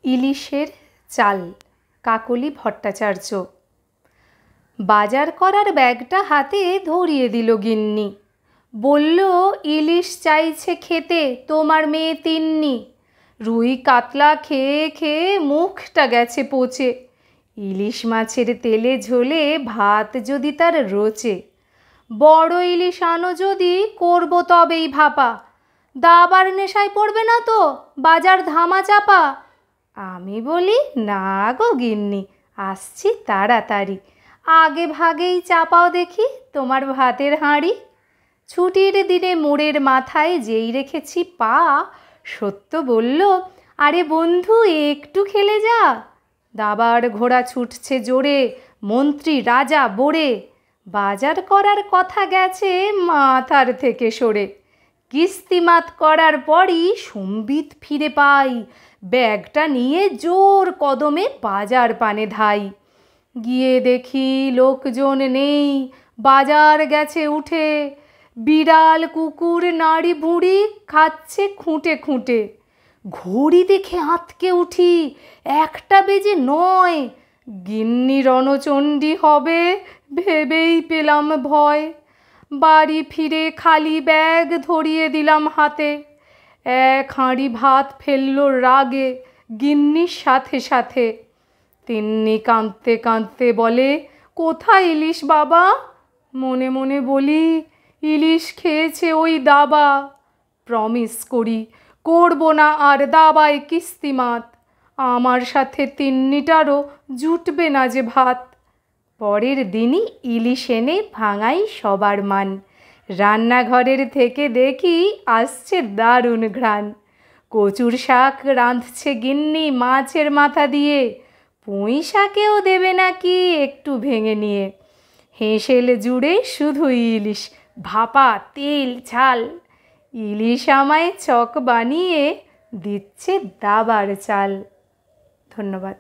ইলিশের চাল, কাকলি ভট্টাচার্য। বাজার করার ব্যাগটা হাতে ধরিয়ে দিল গিন্নি। বলল, ইলিশ চাইছে খেতে তোমার মেয়ে তিন্নি। রুই কাতলা খেয়ে খেয়ে মুখটা গেছে পচে। ইলিশ মাছের তেলে ঝোলে ভাত যদি তার রোচে। বড় ইলিশ আনো যদি করব তবেই ভাপা। দাবার নেশায় পড়বে না তো বাজার ধামা চাপা। আমি বলি, না গো গিন্নি, আসছি তাড়াতাড়ি। আগে ভাগেই চাপাও দেখি তোমার ভাতের হাঁড়ি। ছুটির দিনে মোড়ের মাথায় যেই রেখেছি পা, সত্য বলল, আরে বন্ধু একটু খেলে যা। দাবার ঘোড়া ছুটছে জোরে, মন্ত্রী রাজা বোরে। বাজার করার কথা গেছে মাথার থেকে সরে। কিস্তিমাত করার পরই সম্বিত ফিরে পাই। ব্যাগটা নিয়ে জোর কদমে বাজার পানে ধাই। গিয়ে দেখি লোকজন নেই, বাজার গেছে উঠে। বিড়াল কুকুর নাড়ি ভুঁড়ি খাচ্ছে খুঁটে খুঁটে। ঘড়ি দেখে আঁতকে উঠি, 1টা বেজে 9। গিন্নি রণচণ্ডী হবে ভেবেই পেলাম ভয়। বাড়ি ফিরে খালি ব্যাগ ধরিয়ে দিলাম হাতে। 1 হাঁড়ি ভাত ফেলল রাগে গিন্নির সাথে সাথে। তিন্নি কাঁদতে কাঁদতে বলে, কোথায় ইলিশ বাবা? মনে মনে বলি, ইলিশ খেয়েছে ওই দাবা। প্রমিস করি করব না আর দাবায় কিস্তিমাত। আমার সাথে তিন্নিটারও জুটবে না যে ভাত। পরের দিনই ইলিশ এনে ভাঙাই সবার মান। রান্নাঘরের থেকে দেখি আসছে দারুণ ঘ্রাণ। কচুর শাক রাঁধছে গিন্নি মাছের মাথা দিয়ে। পুঁই শাকেও দেবে নাকি একটু ভেঙে নিয়ে। হেঁসেল জুড়ে শুধু ইলিশ, ভাপা তেল ঝাল। ইলিশ আমায় চক বানিয়ে দিচ্ছে দাবার চাল। ধন্যবাদ।